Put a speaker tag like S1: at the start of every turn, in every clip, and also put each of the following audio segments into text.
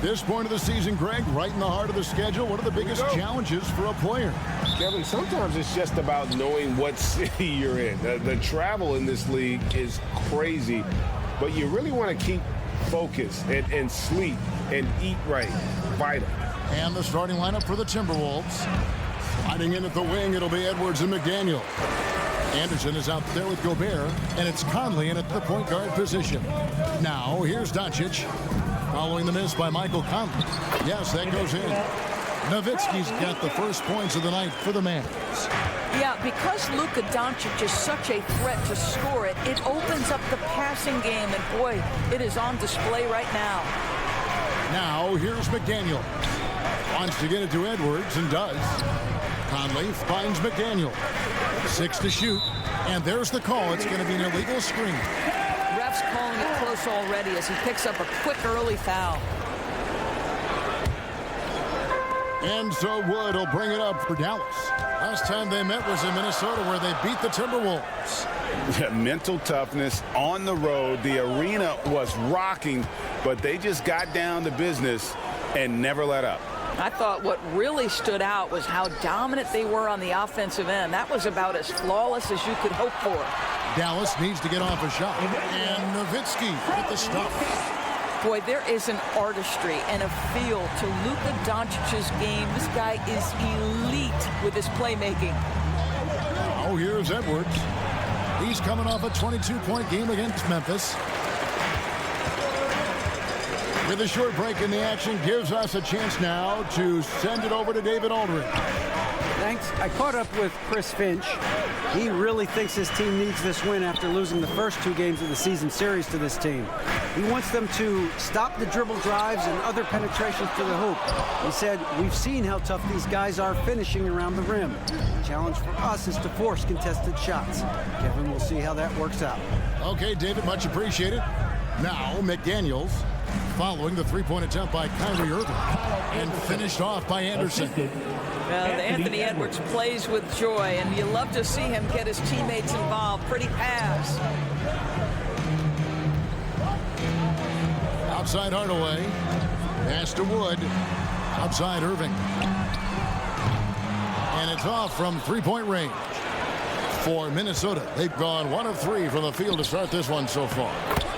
S1: This point of the season, Greg, right in the heart of the schedule, what are the biggest challenges for a player?
S2: Kevin, sometimes it's just about knowing what city you're in. The travel in this league is crazy, but you really want to keep focus and sleep and eat right. Vital.
S1: And the starting lineup for the Timberwolves. Sliding in at the wing, it'll be Edwards and McDaniel. Anderson is out there with Gobert, and it's Conley in at the point guard position. Now, here's Doncic, following the miss by Michael Conley. Yes, that goes in. Nowitzki's got the first points of the night for the Mavs.
S3: Yeah, because Luka Doncic is such a threat to score it, it opens up the passing game, and boy, it is on display right now.
S1: Now, here's McDaniel. Wants to get it to Edwards, and does. Conley finds McDaniel. 6 to shoot, and there's the call. It's going to be an illegal screen.
S3: Ref's calling it close already as he picks up a quick early foul.
S1: And so Wood will bring it up for Dallas. Last time they met was in Minnesota, where they beat the Timberwolves.
S2: Mental toughness on the road. The arena was rocking, but they just got down to business and never let up.
S3: I thought what really stood out was how dominant they were on the offensive end. That was about as flawless as you could hope for.
S1: Dallas needs to get off a shot. And Nowitzki with the stuff.
S3: Boy, there is an artistry and a feel to Luka Doncic's game. This guy is elite with his playmaking.
S1: Oh, here's Edwards. He's coming off a 22-point game against Memphis. With a short break in the action, gives us a chance now to send it over to David Aldridge.
S4: Thanks. I caught up with Chris Finch. He really thinks his team needs this win after losing the first 2 games of the season series to this team. He wants them to stop the dribble drives and other penetrations to the hoop. He said, we've seen how tough these guys are finishing around the rim. The challenge for us is to force contested shots. Kevin, we'll see how that works out.
S1: Okay, David, much appreciated. Now, McDaniels, following the three-point attempt by Kyrie Irving, and finished off by Anderson.
S3: Anthony Edwards plays with joy, and you love to see him get his teammates involved. Pretty pass.
S1: Outside Hardaway. Pass to Wood. Outside Irving. And it's off from three-point range. For Minnesota, they've gone 1 of 3 from the field to start this one so far.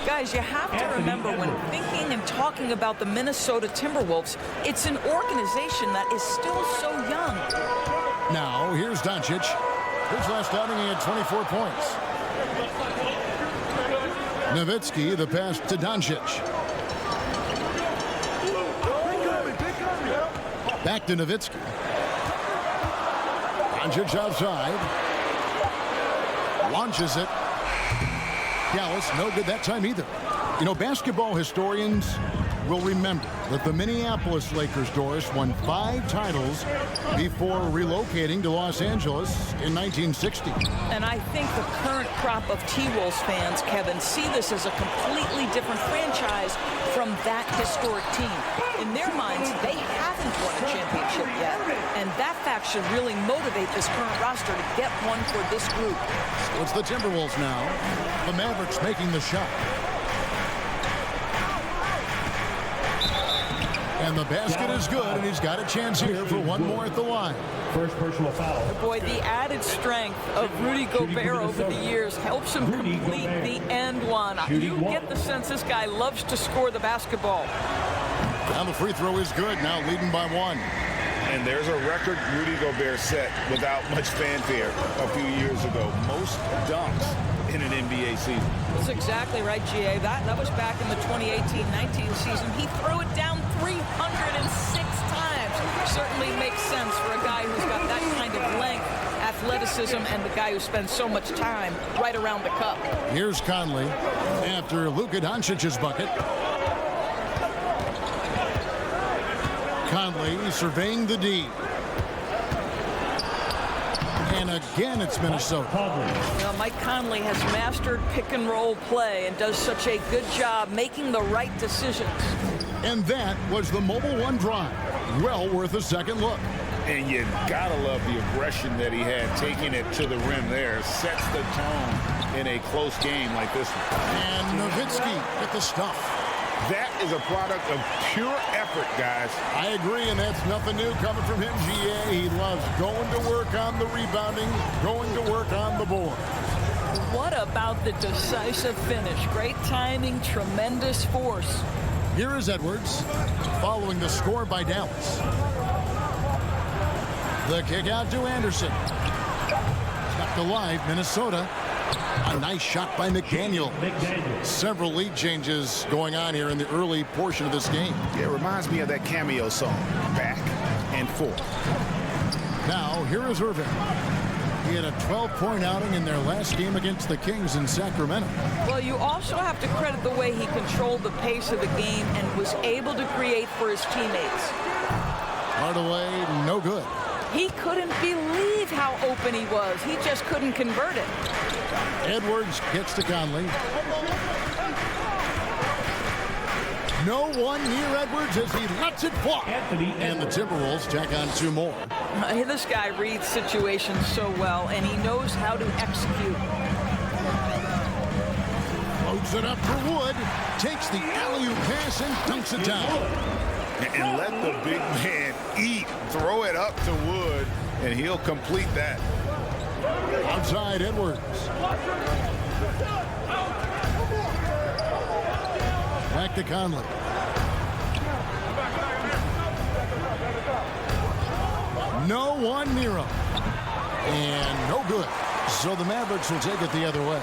S3: Guys, you have to remember when thinking and talking about the Minnesota Timberwolves, it's an organization that is still so young.
S1: Now, here's Doncic. His last outing, he had 24 points. Nowitzki, the pass to Doncic. Back to Nowitzki. Doncic outside. Launches it. Dallas, no good that time either. You know, basketball historians will remember that the Minneapolis Lakers, Doris, won 5 titles before relocating to Los Angeles in 1960.
S3: And I think the current crop of T-Wolves fans, Kevin, see this as a completely different franchise from that historic team. In their minds, they haven't won a championship yet, and that fact should really motivate this current roster to get one for this group.
S1: It's the Timberwolves now. The Mavericks making the shot. And the basket is good, and he's got a chance here for one more at the line.
S5: First personal foul.
S3: Boy, the added strength of Rudy Gobert over the years helps him complete the end one. You get the sense this guy loves to score the basketball.
S1: Now the free throw is good, now leading by 1.
S2: And there's a record Rudy Gobert set without much fanfare a few years ago. Most dunks in an NBA season.
S3: That's exactly right, G.A. That was back in the 2018-19 season. He threw it down 306 times. Certainly makes sense for a guy who's got that kind of length, athleticism, and the guy who spends so much time right around the cup.
S1: Here's Conley after Luka Doncic's bucket. Conley surveying the D. And again, it's Minnesota.
S3: Well, Mike Conley has mastered pick-and-roll play and does such a good job making the right decisions.
S1: And that was the Mobile One drive. Well worth a second look.
S2: And you gotta love the aggression that he had, taking it to the rim there. Sets the tone in a close game like this one.
S1: And Nowitzki with the stuff.
S2: That is a product of pure effort, guys.
S1: I agree, and that's nothing new coming from him, GA. He loves going to work on the rebounding, going to work on the board.
S3: What about the decisive finish? Great timing, tremendous force.
S1: Here is Edwards, following the score by Dallas. The kick out to Anderson. Kept alive, Minnesota. A nice shot by McDaniel. Several lead changes going on here in the early portion of this game.
S5: Yeah, it reminds me of that cameo song, Back and Forth.
S1: Now, here is Irving. He had a 12-point outing in their last game against the Kings in Sacramento.
S3: Well, you also have to credit the way he controlled the pace of the game and was able to create for his teammates.
S1: Hardaway, no good.
S3: He couldn't believe how open he was. He just couldn't convert it.
S1: Edwards gets to Conley. No one near Edwards as he lets it fly. And the Timberwolves tack on 2 more.
S3: This guy reads situations so well, and he knows how to execute.
S1: Loads it up for Wood. Takes the alley-oop pass and dunks it down.
S5: And let the big man eat. Throw it up to Wood, and he'll complete that.
S1: Outside Edwards. Back to Conley. No one near him. And no good. So the Mavericks will take it the other way.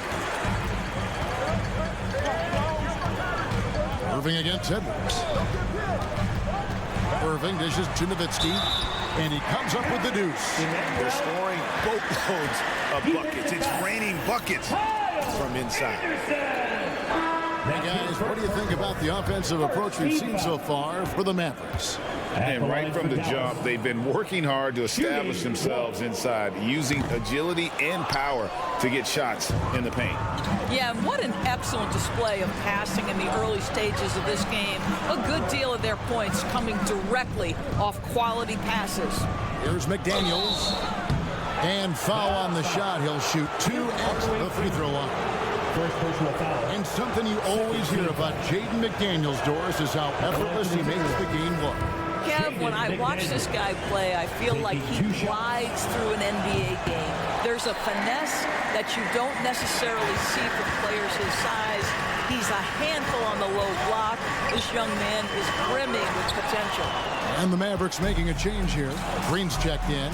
S1: Irving against Edwards. Irving dishes to Nowitzki, and he comes up with the deuce.
S5: They're scoring boatloads of buckets. It's raining buckets from inside.
S1: Hey guys, what do you think about the offensive approach we've seen so far for the Mavericks?
S5: And right from the jump, they've been working hard to establish themselves inside, using agility and power to get shots in the paint.
S3: Yeah, and what an excellent display of passing in the early stages of this game. A good deal of their points coming directly off quality passes.
S1: Here's McDaniels. And foul on the shot. He'll shoot 2 at the free throw line.
S6: First personal foul.
S1: And something you always hear about Jaden McDaniels, Doris, is how effortless he makes the game look.
S3: Kev, when I watch this guy play, I feel like he glides through an NBA game. There's a finesse that you don't necessarily see from players his size. He's a handful on the low block. This young man is brimming with potential.
S1: And the Mavericks making a change here. Green's checked in.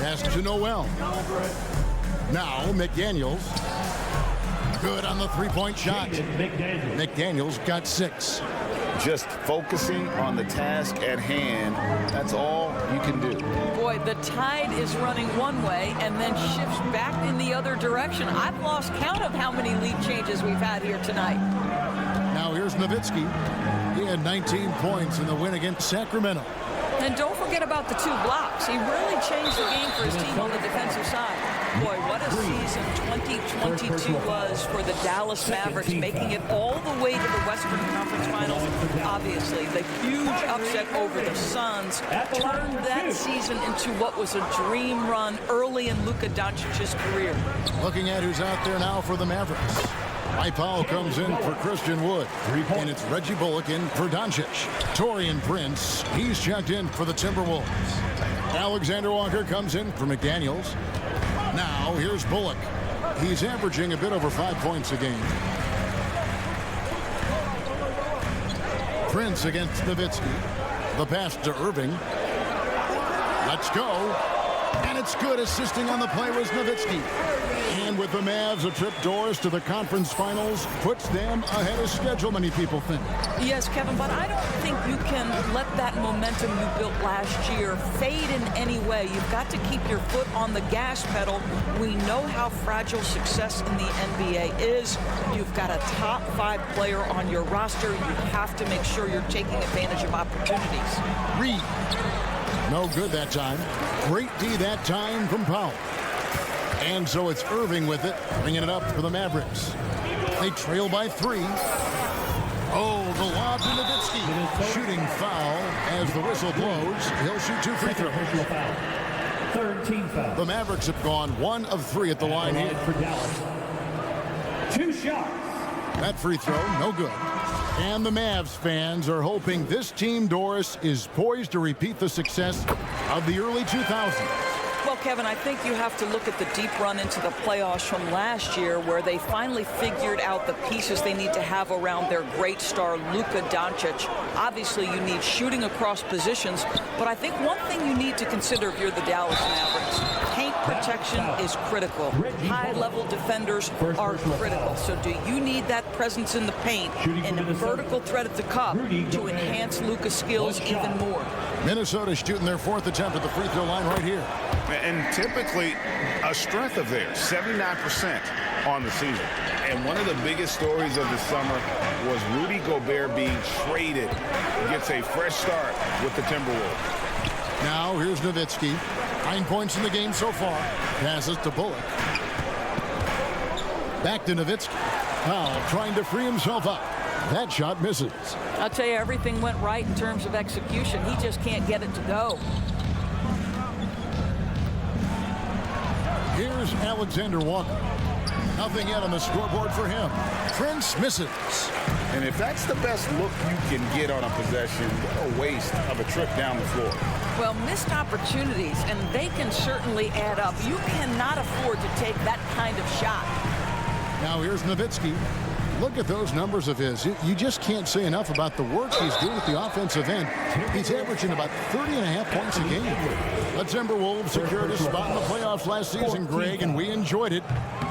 S1: Pass to Noel. Now McDaniels. Good on the 3-point shot. McDaniels got 6.
S5: Just focusing on the task at hand, that's all you can do.
S3: Boy, the tide is running one way and then shifts back in the other direction. I've lost count of how many lead changes we've had here tonight.
S1: Now here's Nowitzki. He had 19 points in the win against Sacramento.
S3: And don't forget about the 2 blocks. He really changed the game for his team on the defensive side. Boy, what a season 2022 was for the Dallas Mavericks, making it all the way to the Western Conference Finals. Obviously, the huge upset over the Suns turned that season into what was a dream run early in Luka Doncic's career.
S1: Looking at who's out there now for the Mavericks. Mike Powell comes in for Christian Wood. And it's Reggie Bullock in for Doncic. Taurean Prince, he's checked in for the Timberwolves. Alexander Walker comes in for McDaniels. Now, here's Bullock. He's averaging a bit over 5 points a game. Prince against Nowitzki. The pass to Irving. Let's go. And it's good. Assisting on the play was Nowitzki. And with the Mavs, a trip, Doris, to the conference finals puts them ahead of schedule, many people think.
S3: Yes, Kevin, but I don't think you can let that momentum you built last year fade in any way. You've got to keep your foot on the gas pedal. We know how fragile success in the NBA is. You've got a top 5 player on your roster. You have to make sure you're taking advantage of opportunities.
S1: Reed. No good that time. Great D that time from Powell. And so it's Irving with it, bringing it up for the Mavericks. They trail by 3. Oh, the lob to Nowitzki. Shooting foul as the whistle blows. He'll shoot 2 free throws.
S6: Third team foul.
S1: The Mavericks have gone 1 of 3 at the line here.
S6: For Dallas. 2 shots.
S1: That free throw, no good. And the Mavs fans are hoping this team, Doris, is poised to repeat the success of the early 2000s.
S3: Well, Kevin, I think you have to look at the deep run into the playoffs from last year where they finally figured out the pieces they need to have around their great star, Luka Doncic. Obviously, you need shooting across positions, but I think one thing you need to consider if you're the Dallas Mavericks, paint protection is critical. High-level defenders are critical. So do you need that presence in the paint and a vertical threat at the cup to enhance Luka's skills even more?
S1: Minnesota shooting their 4th attempt at the free throw line right here.
S5: And typically a strength of theirs, 79% on the season. And one of the biggest stories of the summer was Rudy Gobert being traded. He gets a fresh start with the Timberwolves.
S1: Now here's Nowitzki. 9 points in the game so far. Passes to Bullock. Back to Nowitzki. Powell trying to free himself up. That shot misses.
S3: I'll tell you, everything went right in terms of execution. He just can't get it to go.
S1: Here's Alexander Walker. Nothing yet on the scoreboard for him. Prince misses.
S5: And if that's the best look you can get on a possession, what a waste of a trip down the floor.
S3: Well, missed opportunities, and they can certainly add up. You cannot afford to take that kind of shot.
S1: Now here's Nowitzki. Look at those numbers of his. You just can't say enough about the work he's doing at the offensive end. He's averaging about 30.5 points a game. The Timberwolves secured a spot in the playoffs last season, Greg, and we enjoyed it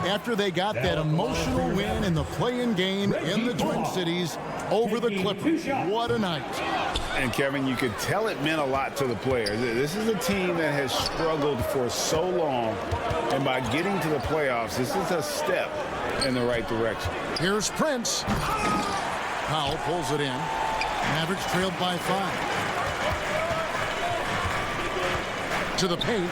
S1: after they got that emotional win in the play-in game in the Twin Cities over the Clippers. What a night.
S5: And, Kevin, you could tell it meant a lot to the players. This is a team that has struggled for so long, and by getting to the playoffs, this is a step in the right direction.
S1: Here's Prince. Powell pulls it in. Mavericks trailed by 5. To the paint.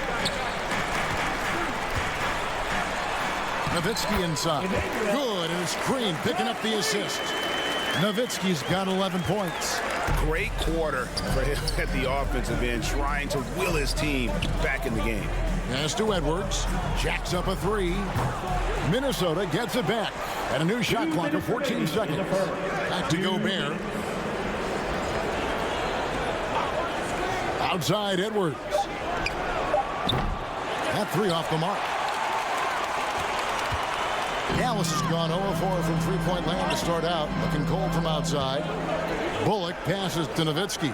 S1: Nowitzki inside. Good, and it's Green picking up the assist. Nowitzki's got 11 points.
S5: Great quarter for him at the offensive end, trying to will his team back in the game.
S1: Pass to Edwards. Jacks up a 3. Minnesota gets it back. And a new shot clock of 14 seconds. Back to Gobert. Outside Edwards. That 3 off the mark. Dallas has gone 0-4 from three-point land to start out. Looking cold from outside. Bullock passes to Nowitzki.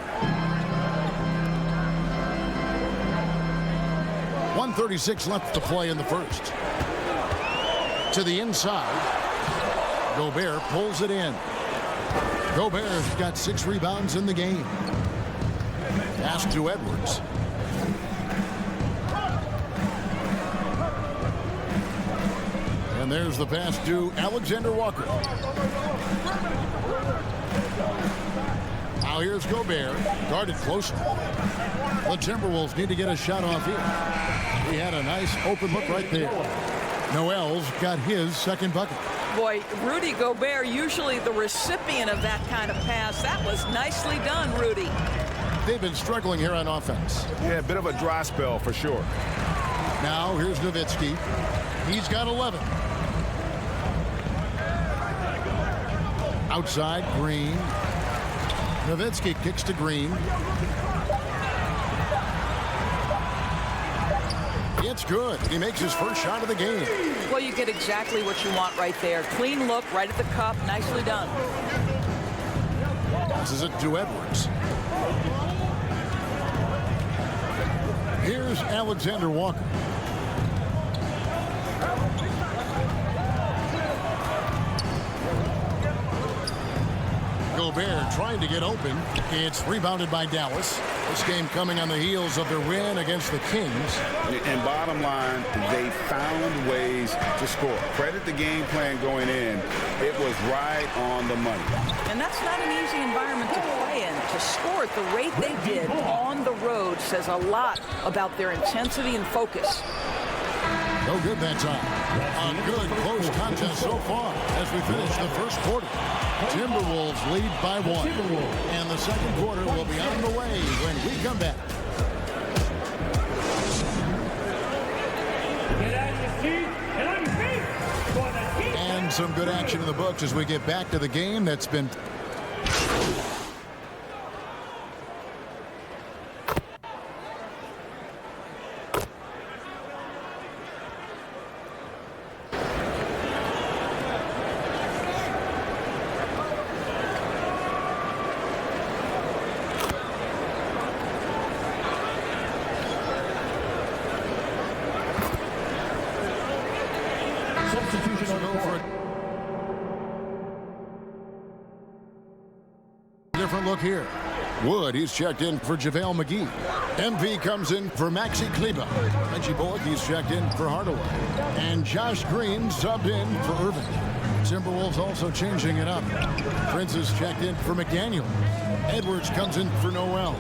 S1: 1:36 left to play in the first. To the inside. Gobert pulls it in. Gobert's got 6 rebounds in the game. Pass to Edwards. And there's the pass to Alexander Walker. Now here's Gobert, guarded closely. The Timberwolves need to get a shot off here. He had a nice open look right there. Noel's got his second bucket.
S3: Boy, Rudy Gobert, usually the recipient of that kind of pass. That was nicely done, Rudy.
S1: They've been struggling here on offense.
S5: Yeah, a bit of a dry spell for sure.
S1: Now here's Nowitzki. He's got 11. Outside, Green. Nowitzki kicks to Green. It's good. He makes his first shot of the game.
S3: Well, you get exactly what you want right there. Clean look, right at the cup. Nicely done.
S1: Passes it to Edwards. Here's Alexander Walker. Gobert trying to get open. It's rebounded by Dallas. This game coming on the heels of their win against the Kings.
S5: And bottom line, they found ways to score. Credit the game plan going in. It was right on the money.
S3: And that's not an easy environment to play in. To score at the rate they did on the road says a lot about their intensity and focus.
S1: No good that time. A good close contest so far as we finish the first quarter. Timberwolves lead by 1. And the second quarter will be on the way when we come back.
S6: Get out of your seat and on your feet for the team.
S1: And some good action in the books as we get back to the game that's been...
S6: Substitution on the court.
S1: Different look here. Wood, he's checked in for JaVale McGee. MV comes in for Maxi Kleba. Reggie Bullock, he's checked in for Hardaway. And Josh Green subbed in for Irving. Timberwolves also changing it up. Prince is checked in for McDaniel. Edwards comes in for Noel.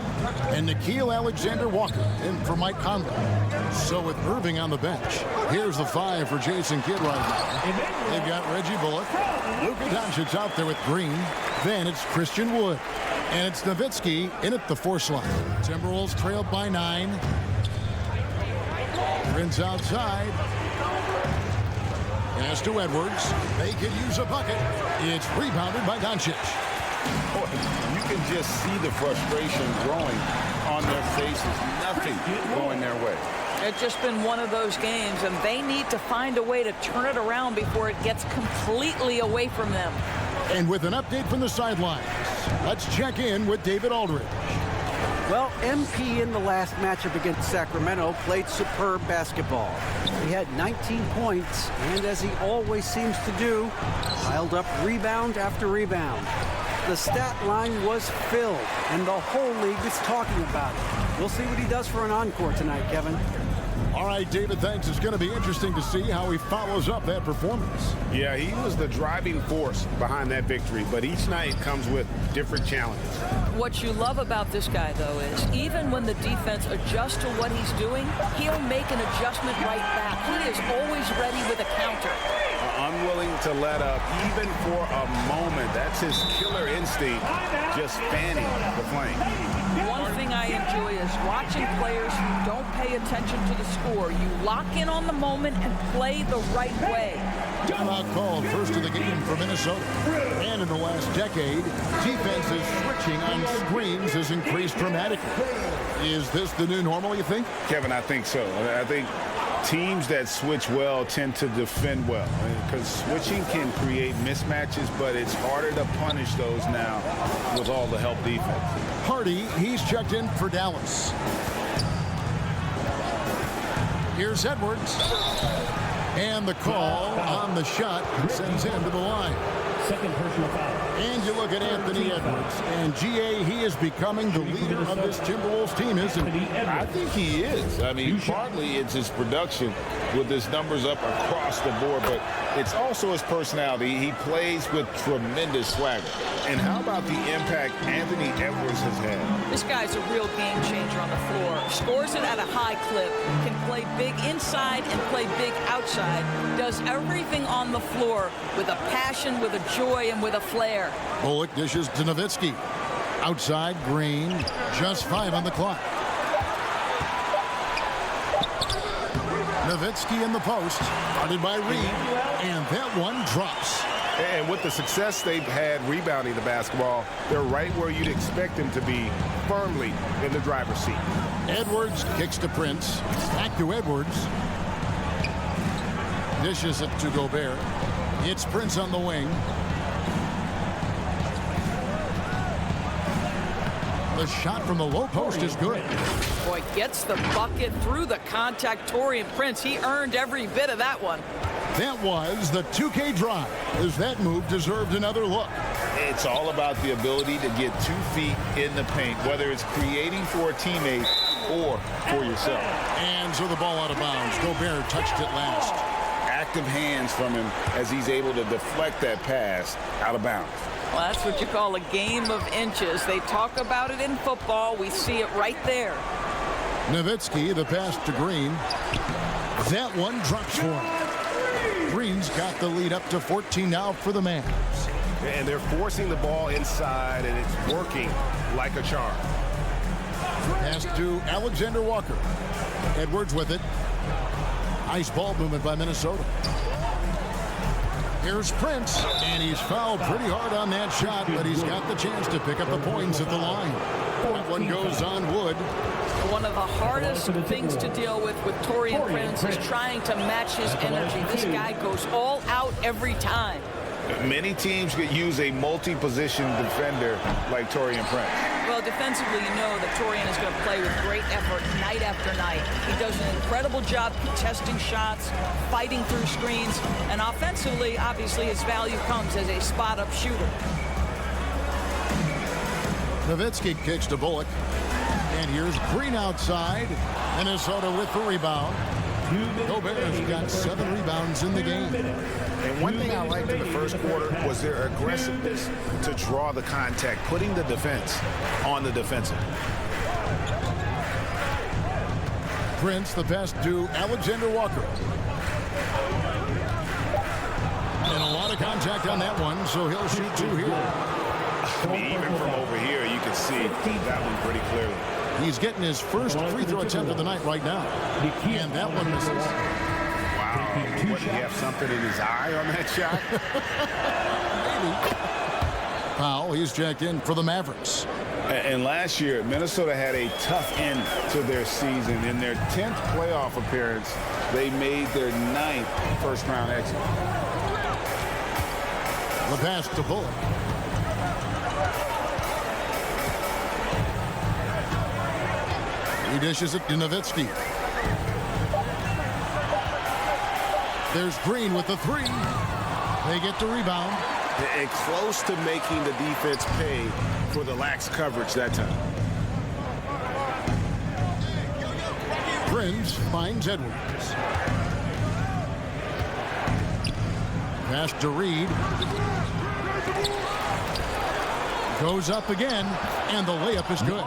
S1: And Nickeil Alexander-Walker in for Mike Conley. So with Irving on the bench, here's the 5 for Jason Kidd right now. They've got Reggie Bullock. Luka Doncic's out there with Green. Then it's Christian Wood. And it's Nowitzki in at the 4 slot. Timberwolves trailed by 9. Prince outside. Pass to Edwards. They could use a bucket. It's rebounded by Doncic.
S5: Boy, you can just see the frustration growing on their faces. Nothing going their way.
S3: It's just been one of those games, and they need to find a way to turn it around before it gets completely away from them.
S1: And with an update from the sidelines, let's check in with David Aldridge.
S4: Well, MP in the last matchup against Sacramento played superb basketball. He had 19 points, and as he always seems to do, piled up rebound after rebound. The stat line was filled, and the whole league is talking about it. We'll see what he does for an encore tonight, Kevin.
S1: All right, David, thanks. It's going to be interesting to see how he follows up that performance.
S2: Yeah, he was the driving force behind that victory, but each night comes with different challenges.
S3: What you love about this guy, though, is even when the defense adjusts to what he's doing, he'll make an adjustment right back. He is always ready with a counter.
S2: Unwilling to let up, even for a moment. That's his killer instinct, just fanning the flame.
S3: One thing I enjoy is watching players who don't pay attention to the score. You lock in on the moment and play the right way.
S1: Timeout called, first of the game for Minnesota. And in the last decade, defenses switching on screens has increased dramatically. Is this the new normal, you think?
S2: Kevin, I think so. I think teams that switch well tend to defend well, because switching can create mismatches, but it's harder to punish those now with all the help defense.
S1: Hardy, he's checked in for Dallas. Here's Edwards. And the call on the shot sends him to the line.
S6: Second personal foul.
S1: And you look at Anthony Edwards. And GA, he is becoming the leader of this Timberwolves team, isn't he?
S2: I think he is. I mean, partly it's his production with his numbers up across the board, but it's also his personality. He plays with tremendous swagger. And how about the impact Anthony Edwards has had?
S3: This guy's a real game changer on the floor. Scores it at a high clip, can play big inside and play big outside, does everything on the floor with a passion, with a joy, and with a flair.
S1: Bullock dishes to Nowitzki. Outside, Green. Just 5 on the clock. Nowitzki in the post. Guarded by Reed. And that one drops.
S2: And with the success they've had rebounding the basketball, they're right where you'd expect them to be, firmly in the driver's seat.
S1: Edwards kicks to Prince. Back to Edwards. Dishes it to Gobert. It's Prince on the wing. The shot from the low post is good.
S3: Boy, gets the bucket through the contact. Taurean Prince, he earned every bit of that one.
S1: That was the 2K drive, as that move deserved another look.
S5: It's all about the ability to get 2 feet in the paint, whether it's creating for a teammate or for yourself.
S1: And so the ball out of bounds. Gobert touched it last.
S5: Active hands from him as he's able to deflect that pass out of bounds.
S3: Well, that's what you call a game of inches. They talk about it in football. We see it right there.
S1: Nowitzki, the pass to Green. That one drops for him. Green's got the lead up to 14 now for the Mavs.
S2: And they're forcing the ball inside, and it's working like a charm.
S1: Pass to Alexander Walker. Edwards with it. Nice ball movement by Minnesota. Here's Prince, and he's fouled pretty hard on that shot, but he's got the chance to pick up the points at the line. That one goes on wood.
S3: One of the hardest things to deal with Taurean Prince is trying to match his energy. This guy goes all out every time.
S5: Many teams could use a multi-position defender like Taurean Prince.
S3: Well, defensively, you know that Taurean is going to play with great effort night after night. He does an incredible job contesting shots, fighting through screens, and offensively, obviously, his value comes as a spot-up shooter.
S1: Nowitzki kicks to Bullock. And here's Green outside. Minnesota with the rebound. Gobert's got 7 rebounds in the game.
S5: And one thing I liked in the first quarter was their aggressiveness to draw the contact, putting the defense on the defensive.
S1: Prince, the pass to Alexander Walker. And a lot of contact on that one, so he'll shoot 2 here.
S5: I mean, even from over here, you can see that one pretty clearly.
S1: He's getting his first free throw attempt of the night right now. And that one misses.
S5: Wow. What, did he have something in his eye on that shot?
S1: Maybe. Powell, he's checked in for the Mavericks.
S5: And last year, Minnesota had a tough end to their season. In their 10th playoff appearance, they made their 9th first-round exit.
S1: The pass to Bullock. He dishes it to Nowitzki. There's Green with the 3. They get the rebound.
S2: And close to making the defense pay for the lax coverage that time.
S1: Prince finds Edwards. Pass to Reed. Goes up again, and the layup is good.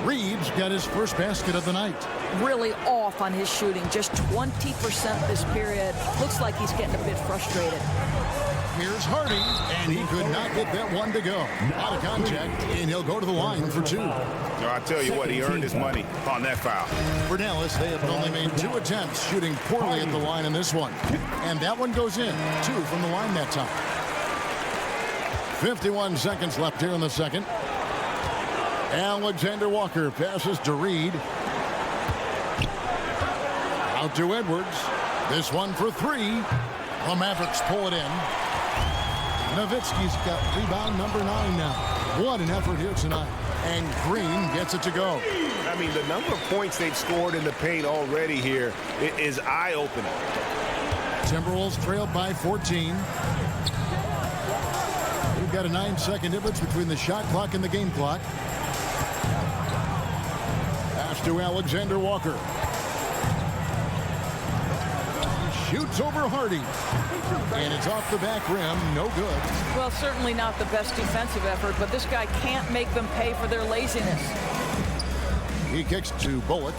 S1: Reed's got his first basket of the night.
S3: Really off on his shooting, just 20% this period. Looks like he's getting a bit frustrated.
S1: Here's Hardy, and he could not get that one to go. Out of contact, and he'll go to the line for 2.
S5: No, I'll tell you what, he earned his money on that foul.
S1: For Dallas, they have only made 2 attempts, shooting poorly at the line in this one. And that one goes in, 2 from the line that time. 51 seconds left here in the second. Alexander Walker passes to Reed. Out to Edwards. This one for 3. The Mavericks pull it in. Nowitzki's got rebound number 9 now. What an effort here tonight. And Green gets it to go.
S2: I mean, the number of points they've scored in the paint already here is eye-opening.
S1: Timberwolves trailed by 14. We've got a 9-second difference between the shot clock and the game clock. Pass to Alexander Walker. Shoots over Hardy. And it's off the back rim. No good.
S3: Well, certainly not the best defensive effort, but this guy can't make them pay for their laziness.
S1: He kicks to Bullock.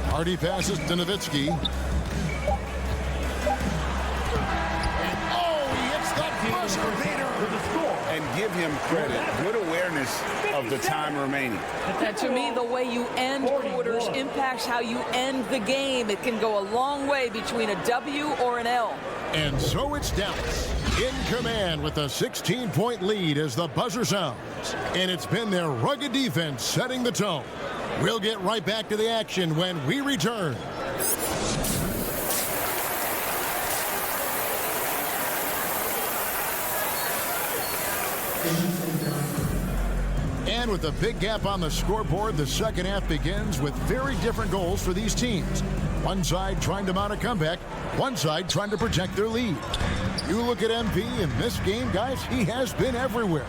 S1: Hardy passes to Nowitzki. And he hits that buzzer beater.
S5: And give him credit. Good awareness of the time remaining.
S3: And to me, the way you end quarters impacts how you end the game. It can go a long way between a W or an L.
S1: And so it's Dallas in command with a 16-point lead as the buzzer sounds. And it's been their rugged defense setting the tone. We'll get right back to the action when we return. And with a big gap on the scoreboard, the second half begins with very different goals for these teams. One side trying to mount a comeback, one side trying to protect their lead. You look at MP in this game, guys, he has been everywhere.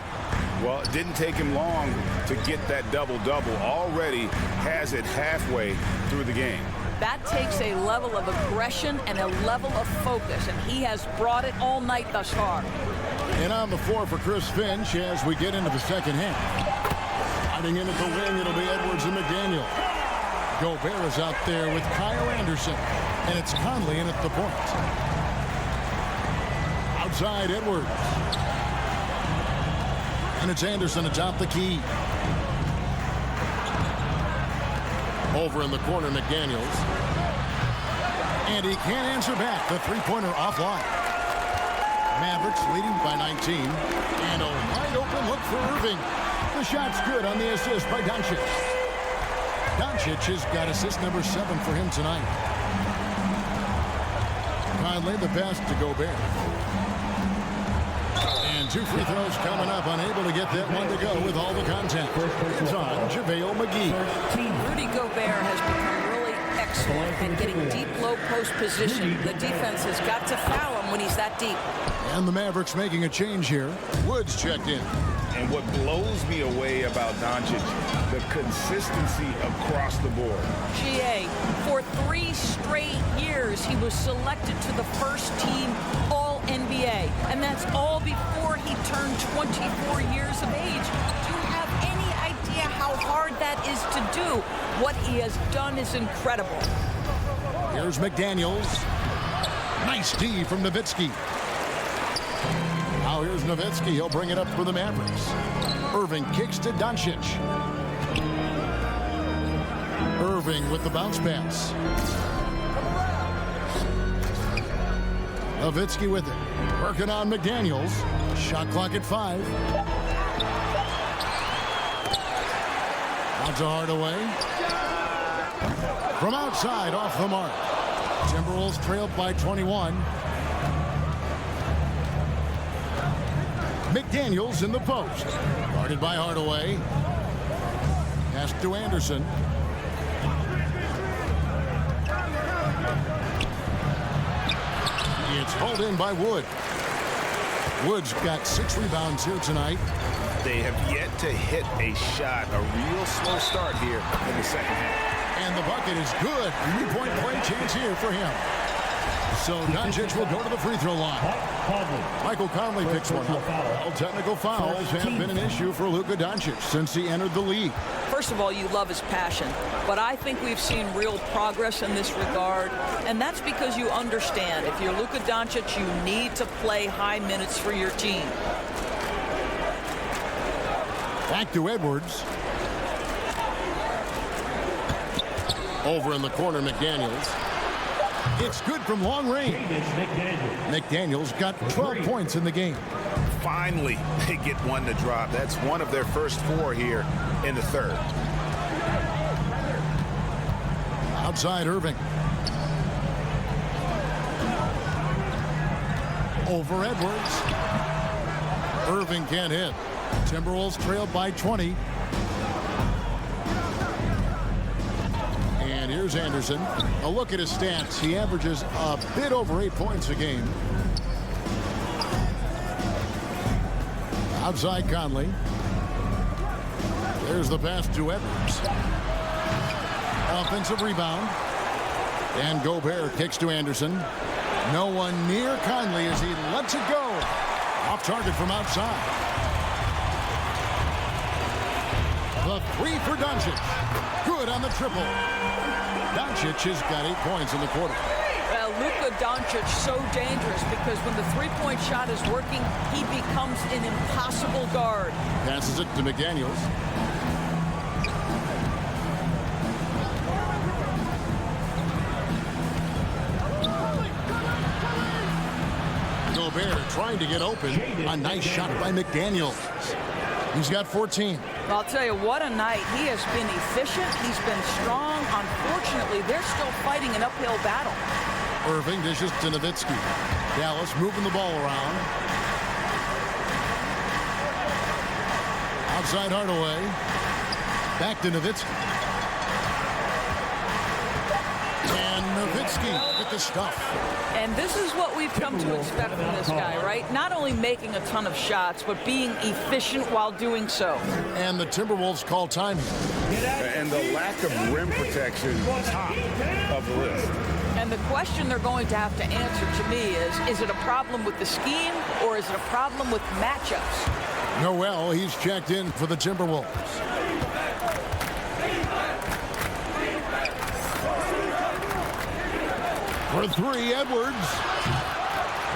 S5: Well, it didn't take him long to get that double-double. Already has it halfway through the game.
S3: That takes a level of aggression and a level of focus, and he has brought it all night thus far.
S1: And on the floor for Chris Finch as we get into the second half. Hiding in at the wing, it'll be Edwards and McDaniel. Gobert is out there with Kyle Anderson, and it's Conley in at the point. Outside, Edwards. And it's Anderson atop the key. Over in the corner, McDaniels. And he can't answer back. The three-pointer offline. Mavericks leading by 19. And a wide open look for Irving. The shot's good on the assist by Doncic. Doncic has got assist number 7 for him tonight. Conley the pass to Gobert. And 2 free throws coming up. Unable to get that one to go with all the contact. It's on JaVale McGee.
S3: Rudy Gobert has become really excellent at getting deep low post position. The defense has got to foul him when he's that deep.
S1: And the Mavericks making a change here. Woods checked in.
S5: And what blows me away about Doncic, the consistency across the board.
S3: GA, for 3 straight years, he was selected to the first team All-NBA. And that's all before he turned 24 years of age. Do you have any idea how hard that is to do? What he has done is incredible.
S1: Here's McDaniels. Nice D from Nowitzki. Now here's Nowitzki. He'll bring it up for the Mavericks. Irving kicks to Doncic. Irving with the bounce pass. Nowitzki with it. Working on McDaniels. Shot clock at 5. Out to Hardaway. From outside, off the mark. Timberwolves trailed by 21. McDaniels in the post. Guarded by Hardaway. Pass to Anderson. It's hauled in by Wood. Wood's got 6 rebounds here tonight.
S5: They have yet to hit a shot. A real slow start here in the second half.
S1: And the bucket is good. 3-point play chance here for him. So Doncic will go to the free throw line. Michael Conley picks one up. Well, technical fouls have been an issue for Luka Doncic since he entered the league.
S3: First of all, you love his passion, but I think we've seen real progress in this regard, and that's because you understand if you're Luka Doncic, you need to play high minutes for your team.
S1: Back to Edwards. Over in the corner, McDaniels. It's good from long range. McDaniels got 12 points in the game.
S5: Finally, they get one to drop. That's one of their first 4 here in the third.
S1: Outside Irving. Over Edwards. Irving can't hit. Timberwolves trailed by 20. And here's Anderson. A look at his stats. He averages a bit over 8 points a game. Outside Conley. There's the pass to Edwards. Offensive rebound. And Gobert kicks to Anderson. No one near Conley as he lets it go. Off target from outside. The 3 for Doncic. Good on the triple. Doncic has got 8 points in the quarter.
S3: Well, Luka Doncic so dangerous because when the three-point shot is working, he becomes an impossible guard.
S1: Passes it to McDaniels. Gobert trying to get open. A nice shot by McDaniels. He's got 14.
S3: Well, I'll tell you, what a night. He has been efficient. He's been strong. Unfortunately, they're still fighting an uphill battle.
S1: Irving dishes to Nowitzki. Dallas moving the ball around. Outside Hardaway. Back to Nowitzki. And Nowitzki with the stuff.
S3: And this is what we've come to expect from this guy, right? Not only making a ton of shots, but being efficient while doing so.
S1: And the Timberwolves call time.
S5: And the lack of rim protection, top of the list.
S3: And the question they're going to have to answer to me is it a problem with the scheme or is it a problem with matchups?
S1: Noel, he's checked in for the Timberwolves. For 3, Edwards.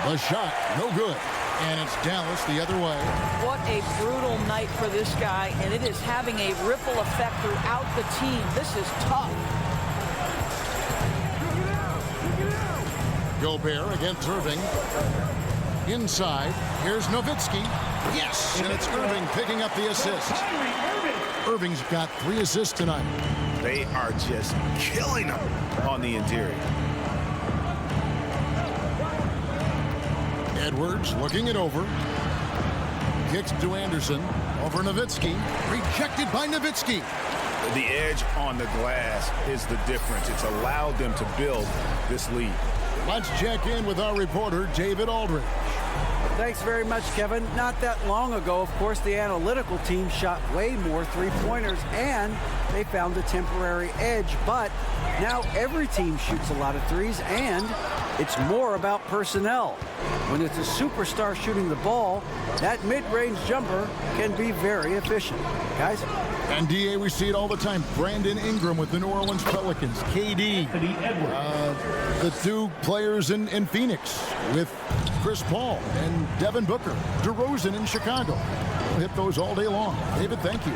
S1: The shot, no good. And it's Dallas the other way.
S3: What a brutal night for this guy, and it is having a ripple effect throughout the team. This is tough.
S1: Gobert against Irving. Inside, here's Nowitzki. Yes, and it's Irving picking up the assist. Irving's got 3 assists tonight.
S5: They are just killing them on the interior.
S1: Edwards looking it over. Kicks to Anderson. Over Nowitzki. Rejected by Nowitzki.
S5: The edge on the glass is the difference. It's allowed them to build this lead.
S1: Let's check in with our reporter, David Aldridge.
S4: Thanks very much, Kevin. Not that long ago, of course, the analytical team shot way more three-pointers, and they found a temporary edge. But now every team shoots a lot of threes, and it's more about personnel. When it's a superstar shooting the ball, that mid-range jumper can be very efficient. Guys?
S1: And DA, we see it all the time. Brandon Ingram with the New Orleans Pelicans. KD. The 2 players in Phoenix with Chris Paul and Devin Booker. DeRozan in Chicago. We'll hit those all day long. David, thank you.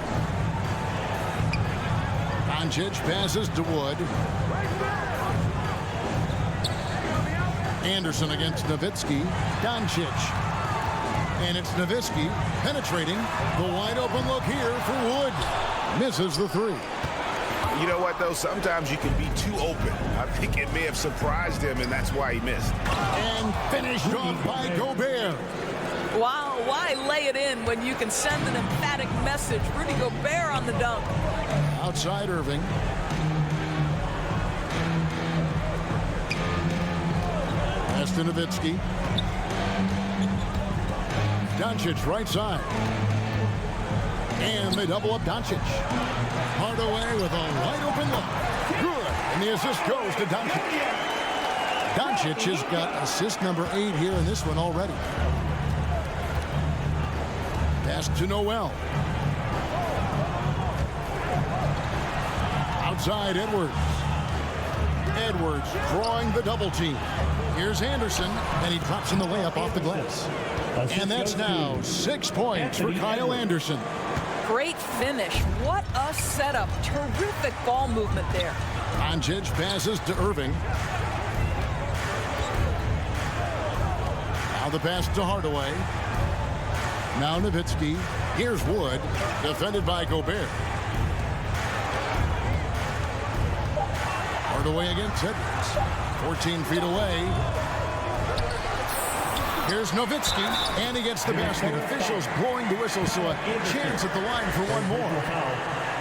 S1: Doncic passes to Wood. Anderson against Nowitzki. Doncic. And it's Nowitzki penetrating. The wide open look here for Wood. Misses the 3.
S5: You know what, though? Sometimes you can be too open. I think it may have surprised him, and that's why he missed.
S1: And finished off by Gobert.
S3: Wow, why lay it in when you can send an emphatic message? Rudy Gobert on the dunk.
S1: Outside Irving. Pass to Nowitzki. Doncic right side. And they double up Doncic. Hardaway with a wide open look. Good. And the assist goes to Doncic. Doncic has got assist number 8 here in this one already. Pass to Noel. Outside Edwards. Edwards drawing the double team. Here's Anderson, and he drops in the layup off the glass. And that's now 6 points for Kyle Anderson.
S3: Great finish. What a setup. Terrific ball movement there.
S1: Doncic passes to Irving. Now the pass to Hardaway. Now Nowitzki. Here's Wood, defended by Gobert. Hardaway against Edwards. 14 feet away. Here's Nowitzki, and he gets the basket. Officials blowing the whistle, so a chance at the line for one more.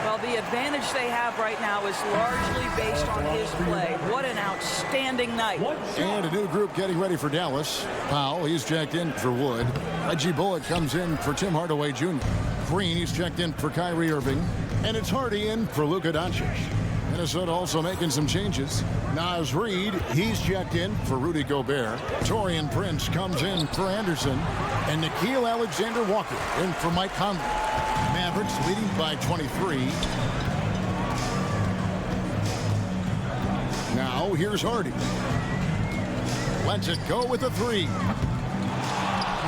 S3: Well, the advantage they have right now is largely based on his play. What an outstanding night.
S1: And a new group getting ready for Dallas. Powell, he's checked in for Wood. Reggie Bullock comes in for Tim Hardaway Jr. Green, he's checked in for Kyrie Irving. And it's Hardy in for Luka Doncic. Minnesota also making some changes. Naz Reid, he's checked in for Rudy Gobert. Taurean Prince comes in for Anderson. And Nickeil Alexander-Walker in for Mike Conley. Mavericks leading by 23. Now here's Hardy. Lets it go with a 3.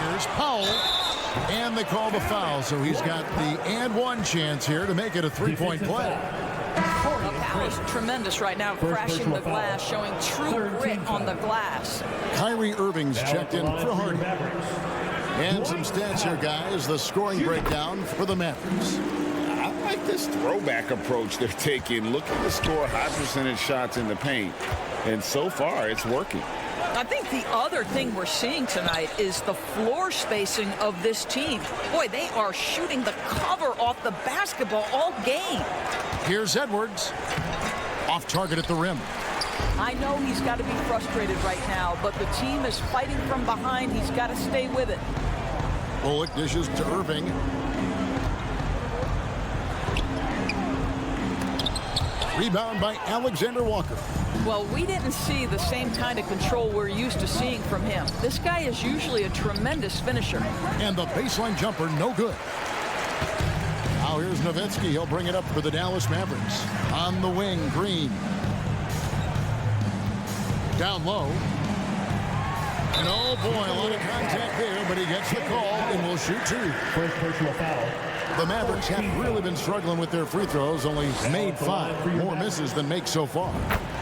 S1: Here's Powell. And they call the foul, so he's got the and one chance here to make it a 3-point play.
S3: Powell is tremendous right now, crashing the glass, showing true grit on the glass.
S1: Kyrie Irving's checked in for Hardy. And some stats here, guys. The scoring breakdown for the Mavericks.
S5: I like this throwback approach they're taking. Looking to score high percentage shots in the paint. And so far, it's working.
S3: I think the other thing we're seeing tonight is the floor spacing of this team. Boy, they are shooting the cover off the basketball all game.
S1: Here's Edwards. Off target at the rim.
S3: I know he's got to be frustrated right now, but the team is fighting from behind. He's got to stay with it.
S1: Bullock dishes to Irving. Rebound by Alexander-Walker.
S3: Well, we didn't see the same kind of control we're used to seeing from him. This guy is usually a tremendous finisher.
S1: And the baseline jumper, no good. Now here's Nowitzki. He'll bring it up for the Dallas Mavericks. On the wing, Green. Down low. And oh boy, a lot of contact there, but he gets the call and will shoot 2.
S6: First personal foul.
S1: The Mavericks have really been struggling with their free throws, only made 5. More misses than makes so far.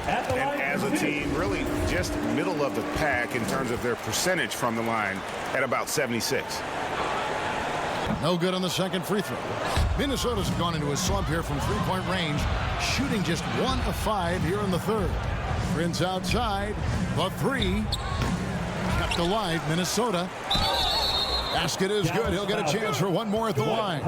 S5: And as a team, really just middle of the pack in terms of their percentage from the line at about 76.
S1: No good on the second free throw. Minnesota's gone into a slump here from three-point range, shooting just 1 of 5 here in the third. Prince outside, the 3. Kept alive, Minnesota. Basket is good. He'll get a chance for one more at the line.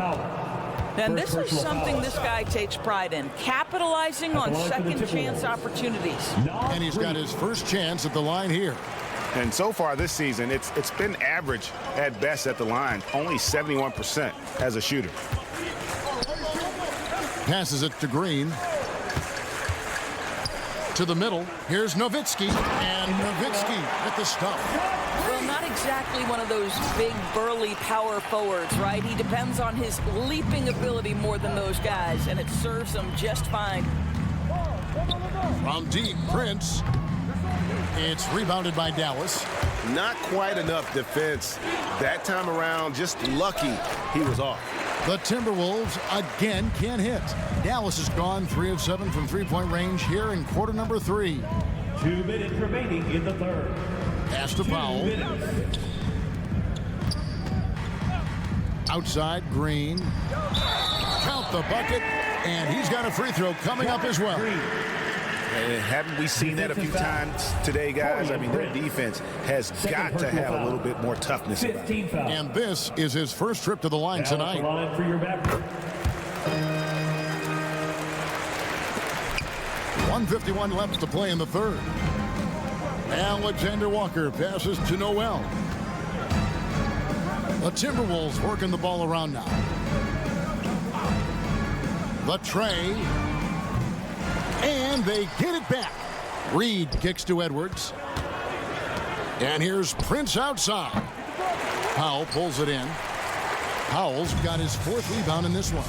S3: And this is something this guy takes pride in, capitalizing on second chance opportunities.
S1: And he's got his first chance at the line here.
S5: And so far this season, it's been average at best at the line, only 71% as a shooter.
S1: Passes it to Green. To the middle. Here's Nowitzki. And Nowitzki with the stuff.
S3: Well, not exactly one of those big, burly power forwards, right? He depends on his leaping ability more than those guys, and it serves him just fine.
S1: From deep, Prince. It's rebounded by Dallas.
S2: Not quite enough defense that time around. Just lucky he was off.
S1: The Timberwolves again can't hit. Dallas has gone 3 of 7 from three-point range here in quarter number 3.
S6: 2 minutes remaining in the third.
S1: Pass to Powell. Outside, Green. Count the bucket, and he's got a free throw coming up as well.
S5: Haven't we seen that a few times today, guys? I mean, their defense has got to have a little bit more toughness about it.
S1: And this is his first trip to the line tonight. 1:51 left to play in the third. Alexander Walker passes to Noel. The Timberwolves working the ball around now. The tray. And they get it back. Reed kicks to Edwards. And here's Prince outside. Powell pulls it in. Powell's got his 4th rebound in this one.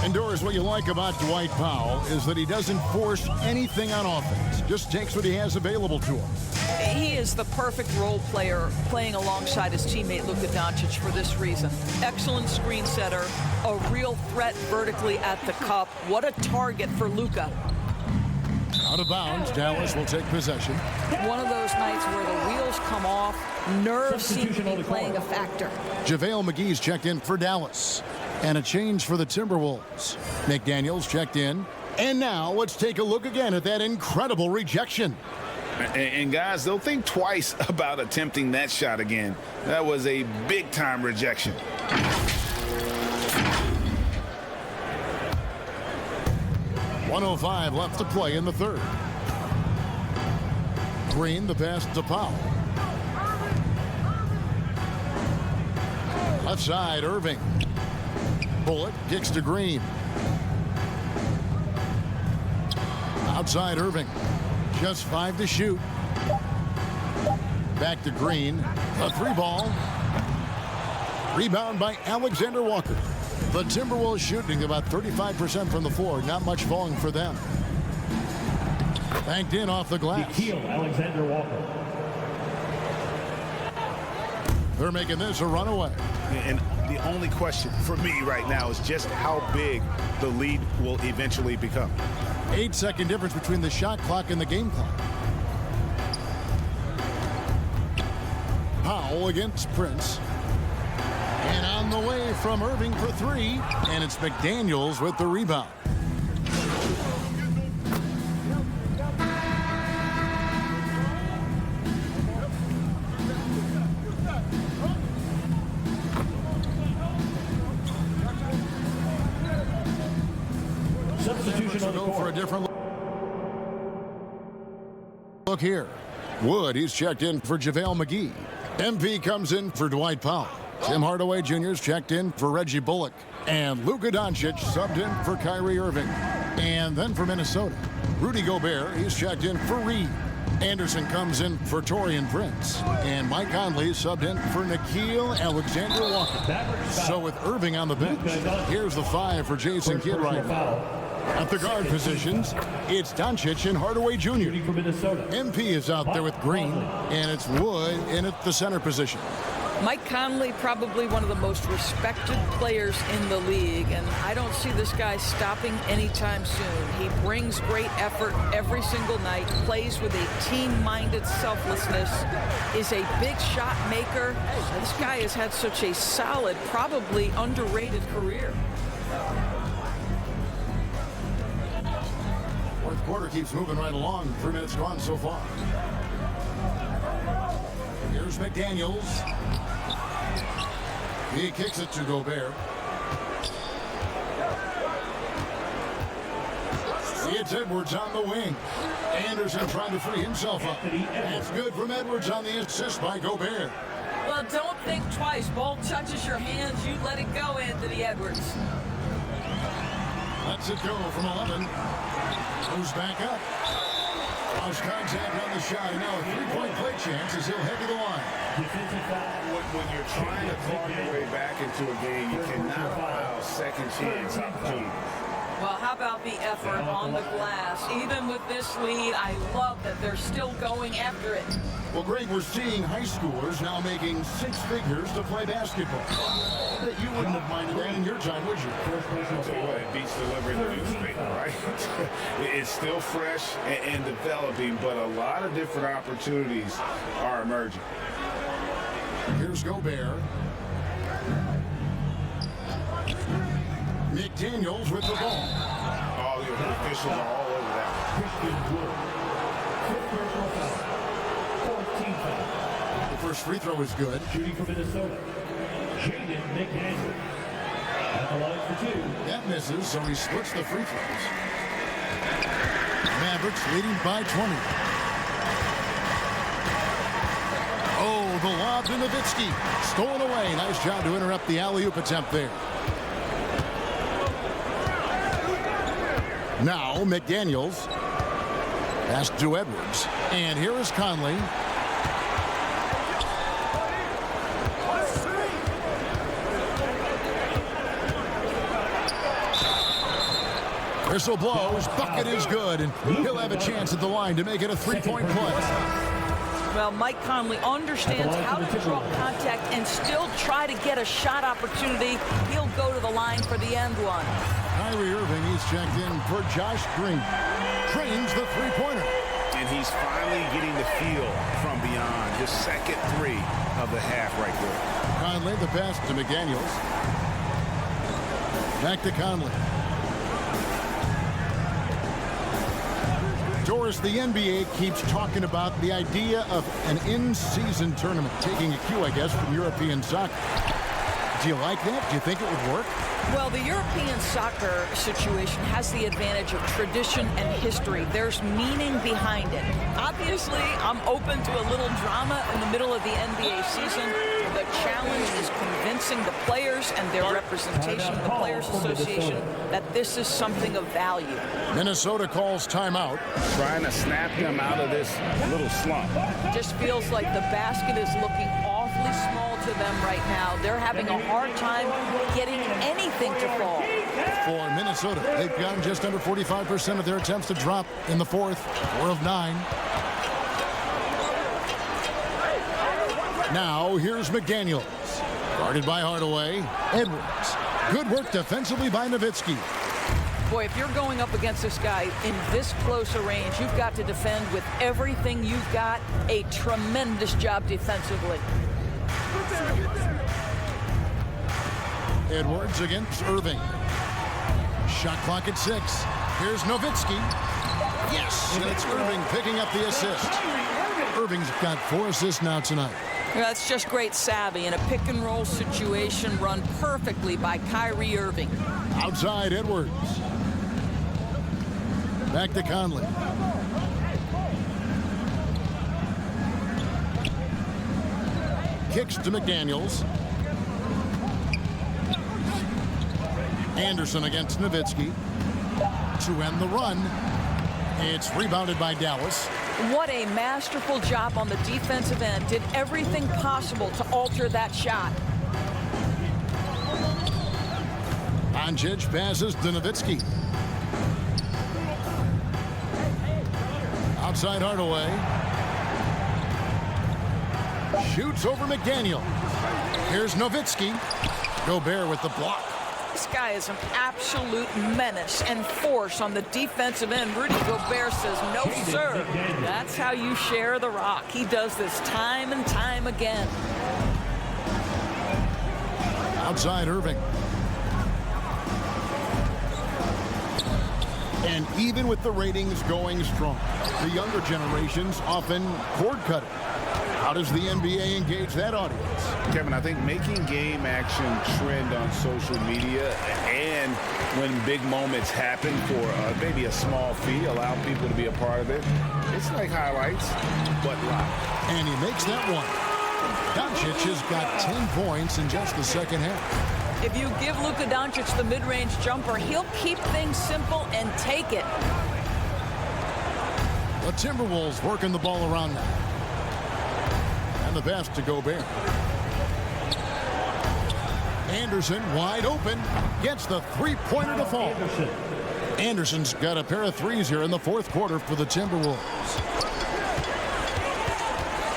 S1: And Doris, what you like about Dwight Powell is that he doesn't force anything on offense. Just takes what he has available to him.
S3: He is the perfect role player playing alongside his teammate Luka Doncic for this reason. Excellent screen setter, a real threat vertically at the cup. What a target for Luka.
S1: Out of bounds, Dallas will take possession.
S3: One of those nights where the wheels come off, nerves seem to be playing a factor.
S1: JaVale McGee's checked in for Dallas. And a change for the Timberwolves. McDaniels checked in. And now let's take a look again at that incredible rejection.
S5: And guys, they'll think twice about attempting that shot again. That was a big-time rejection.
S1: .105 left to play in the third. Green, the pass to Powell. Left side, Irving. Bullock kicks to Green. Outside, Irving. Just 5 to shoot. Back to Green. A 3-ball. Rebound by Alexander Walker. The Timberwolves shooting about 35% from the floor. Not much falling for them. Banked in off the glass.
S6: Alexander Walker.
S1: They're making this a runaway.
S5: And the only question for me right now is just how big the lead will eventually become.
S1: 8-second difference between the shot clock and the game clock. Powell against Prince. And on the way from Irving for 3. And it's McDaniels with the rebound.
S6: Substitution on the
S1: Go for a
S6: court.
S1: different look here. Wood, he's checked in for JaVale McGee. MP comes in for Dwight Powell. Tim Hardaway Jr.'s checked in for Reggie Bullock. And Luka Doncic subbed in for Kyrie Irving. And then for Minnesota, Rudy Gobert, he's checked in for Reed. Anderson comes in for Taurean Prince. And Mike Conley subbed in for Nickeil Alexander-Walker. So with Irving on the bench, here's the 5 for Jason Kidd right now. At the guard positions, it's Doncic and Hardaway Jr.
S6: For Minnesota.
S1: MP is out there with Green, and it's Wood in at the center position.
S3: Mike Conley, probably one of the most respected players in the league, and I don't see this guy stopping anytime soon. He brings great effort every single night, plays with a team-minded selflessness, is a big shot maker. This guy has had such a solid, probably underrated career.
S1: Fourth quarter keeps moving right along. 3 minutes gone so far. Here's McDaniels. He kicks it to Gobert. It's Edwards on the wing. Anderson trying to free himself up. That's good from Edwards on the assist by Gobert.
S3: Well, don't think twice. Ball touches your hands, you let it go, Anthony Edwards.
S1: Lets it go from 11. Moves back up. Lost contact on the shot, and now a three-point play chance as he'll head to the line.
S2: When you're trying to claw your way back into a game, you cannot allow second chance opportunity.
S3: Well, how about the effort on the glass? Even with this lead, I love that they're still going after it.
S1: Well, Greg, we're seeing high schoolers now making 6 figures to play basketball. That you wouldn't have minded that in your time, would you?
S2: I'll tell you what, it beats delivering the newspaper, right? It's still fresh and developing, but a lot of different opportunities are emerging.
S1: Here's Gobert. McDaniels with the ball.
S2: All the officials are all over that.
S1: The first free throw is good.
S6: Shooting for Minnesota, Jaden McDaniels. At the line for 2.
S1: That misses, so he splits the free throws. Mavericks leading by 20. Oh, the lob to Nowitzki. Stolen away. Nice job to interrupt the alley-oop attempt there. Now, McDaniels. Pass to Edwards. And here is Conley. Whistle blows. Bucket is good. And he'll have a chance at the line to make it a three-point play.
S3: Well, Mike Conley understands how to draw contact and still try to get a shot opportunity. He'll go to the line for the end one.
S1: Kyrie Irving, he's checked in for Josh Green. Trains the three-pointer.
S5: And he's finally getting the feel from beyond. His second 3 of the half right there.
S1: Conley, the pass to McDaniels. Back to Conley. Doris, the NBA keeps talking about the idea of an in-season tournament, taking a cue, I guess, from European soccer. Do you like that? Do you think it would work?
S3: Well, the European soccer situation has the advantage of tradition and history. There's meaning behind it. Obviously, I'm open to a little drama in the middle of the NBA season. The challenge is convincing the players and their representation, the Players Association, that this is something of value.
S1: Minnesota calls timeout.
S5: Trying to snap them out of this little slump.
S3: Just feels like the basket is looking awfully small to them right now. They're having a hard time getting anything to fall.
S1: For Minnesota, they've gotten just under 45% of their attempts to drop in the fourth. 4 of 9. Now, here's McDaniels. Guarded by Hardaway. Edwards. Good work defensively by Nowitzki.
S3: Boy, if you're going up against this guy in this close a range, you've got to defend with everything you've got. A tremendous job defensively.
S1: Edwards against Irving. Shot clock at 6. Here's Nowitzki. Yes, and it's Irving picking up the assist. Irving's got 4 assists now tonight.
S3: That's just great savvy in a pick-and-roll situation run perfectly by Kyrie Irving.
S1: Outside, Edwards. Back to Conley. Kicks to McDaniels. Anderson against Nowitzki. To end the run. It's rebounded by Dallas.
S3: What a masterful job on the defensive end. Did everything possible to alter that shot.
S1: Doncic passes to Nowitzki. Outside Hardaway. Shoots over McDaniels. Here's Nowitzki. Gobert with the block.
S3: This guy is an absolute menace and force on the defensive end. Rudy Gobert says, no, sir. That's how you share the rock. He does this time and time again.
S1: Outside Irving. And even with the ratings going strong, the younger generations often cord cutting. How does the NBA engage that audience?
S5: Kevin, I think making game action trend on social media and when big moments happen for maybe a small fee, allow people to be a part of it. It's like highlights, but live.
S1: And he makes that one. Doncic has got 10 points in just the second half.
S3: If you give Luka Doncic the mid-range jumper, he'll keep things simple and take it.
S1: The Timberwolves working the ball around now. And the pass to Gobert. Anderson wide open. Gets the three-pointer to fall. Anderson's got a pair of threes here in the fourth quarter for the Timberwolves.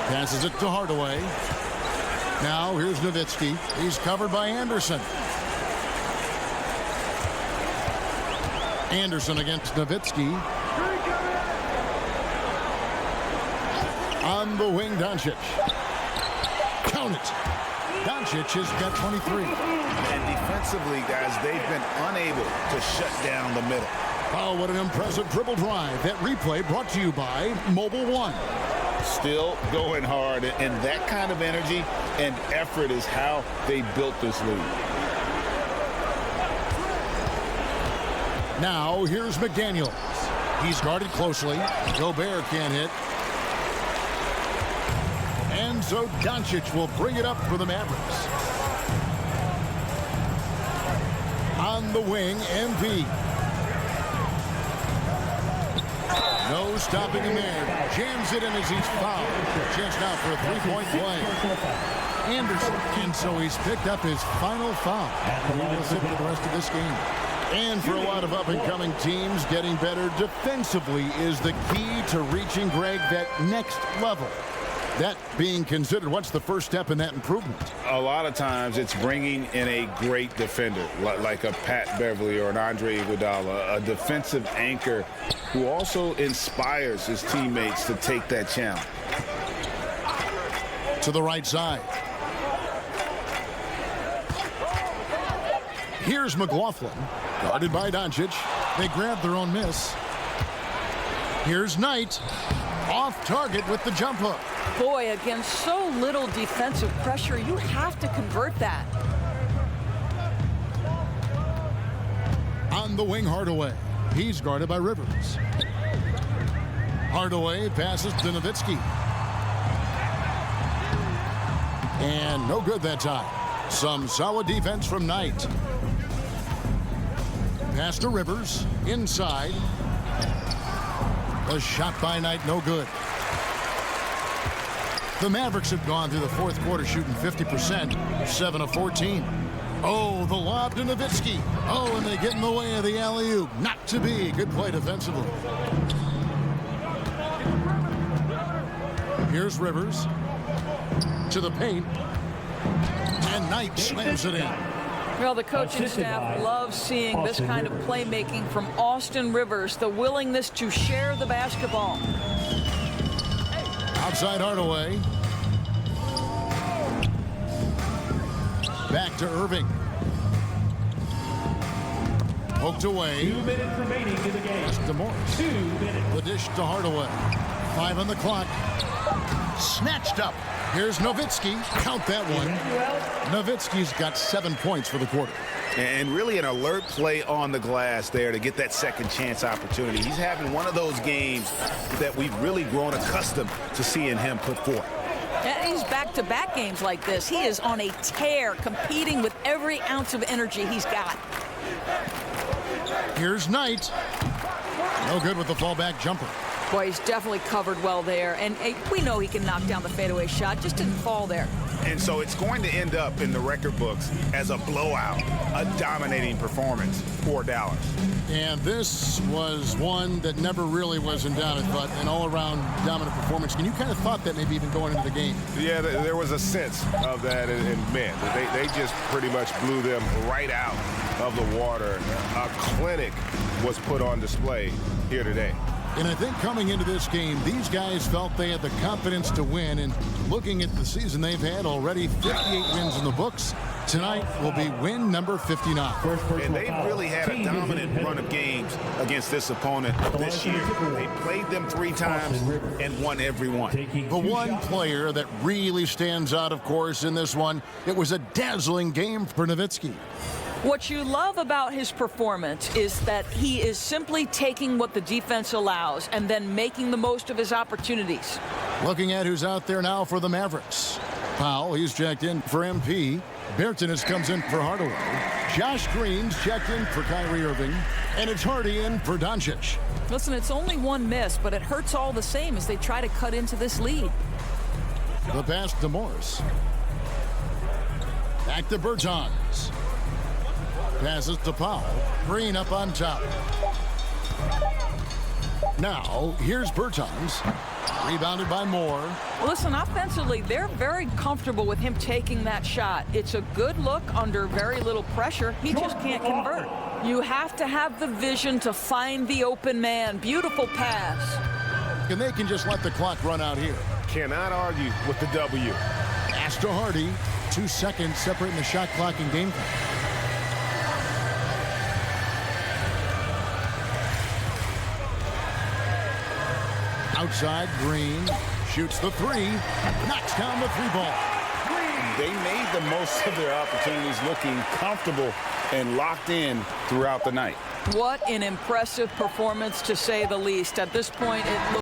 S1: Passes it to Hardaway. Now here's Nowitzki. He's covered by Anderson. Anderson against Nowitzki. On the wing, Doncic. Count it. Doncic has got 23.
S5: And defensively, guys, they've been unable to shut down the middle.
S1: Oh, what an impressive dribble drive. That replay brought to you by Mobile One.
S5: Still going hard, and that kind of energy and effort is how they built this league.
S1: Now, here's McDaniels. He's guarded closely. Gobert can't hit. And so Doncic will bring it up for the Mavericks. On the wing, MP. No stopping him there. Jams it in as he's fouled. Chance now for a three-point play. Anderson. And so he's picked up his final foul. He will sit for the rest of this game. And for a lot of up-and-coming teams, getting better defensively is the key to reaching, Greg, that next level. That being considered, what's the first step in that improvement?
S5: A lot of times it's bringing in a great defender, like a Pat Beverly or an Andre Iguodala, a defensive anchor who also inspires his teammates to take that challenge.
S1: To the right side. Here's McLaughlin, guarded by Doncic. They grab their own miss. Here's Knight, off target with the jump hook.
S3: Boy, against so little defensive pressure, you have to convert that.
S1: On the wing, Hardaway. He's guarded by Rivers. Hardaway passes to Nowitzki. And no good that time. Some solid defense from Knight. Pass to Rivers. Inside. A shot by Knight, no good. The Mavericks have gone through the fourth quarter shooting 50%, 7 of 14. Oh, the lob to Nowitzki. Oh, and they get in the way of the alley-oop. Not to be. Good play defensively. Here's Rivers to the paint. And Knight slams it in.
S3: Well, the coaching staff loves seeing this kind of playmaking from Austin Rivers, the willingness to share the basketball.
S1: Outside Hardaway. Back to Irving. Poked away.
S6: 2 minutes remaining in the game.
S1: To Morris.
S6: 2 minutes.
S1: The dish to Hardaway. 5 on the clock. Snatched up. Here's Nowitzki. Count that one. Nowitzki's got 7 points for the quarter.
S5: And really an alert play on the glass there to get that second chance opportunity. He's having one of those games that we've really grown accustomed to seeing him put forth.
S3: And he's back-to-back games like this. He is on a tear, competing with every ounce of energy he's got.
S1: Here's Knight. No good with the fallback jumper.
S3: Boy, he's definitely covered well there. And we know he can knock down the fadeaway shot. Just didn't fall there.
S5: And so it's going to end up in the record books as a blowout, a dominating performance for Dallas.
S1: And this was one that never really was in doubt, but an all-around dominant performance. And you kind of thought that maybe even going into the game.
S2: Yeah, there was a sense of that, and man, they just pretty much blew them right out of the water. A clinic was put on display here today.
S1: And I think coming into this game, these guys felt they had the confidence to win. And looking at the season they've had already, 58 wins in the books. Tonight will be win number 59.
S5: And they've really had a dominant run of games against this opponent this year. They played them 3 times and won every one.
S1: The one player that really stands out, of course, in this one, it was a dazzling game for Nowitzki.
S3: What you love about his performance is that he is simply taking what the defense allows and then making the most of his opportunities.
S1: Looking at who's out there now for the Mavericks. Powell, he's checked in for MP. Bertans comes in for Hardaway. Josh Green's checked in for Kyrie Irving. And it's Hardy in for Doncic.
S3: Listen, it's only one miss, but it hurts all the same as they try to cut into this lead.
S1: The pass to Morris. Back to Bertans. Passes to Powell. Green up on top. Now, here's Bertans. Rebounded by Moore.
S3: Listen, offensively, they're very comfortable with him taking that shot. It's a good look under very little pressure. He just can't convert. You have to have the vision to find the open man. Beautiful pass.
S1: And they can just let the clock run out here.
S2: Cannot argue with the W.
S1: Pass to Hardy. 2 seconds separating the shot clock and game clock. Outside, Green shoots the 3, knocks down the 3 ball.
S5: They made the most of their opportunities, looking comfortable and locked in throughout the night.
S3: What an impressive performance, to say the least. At this point, it looks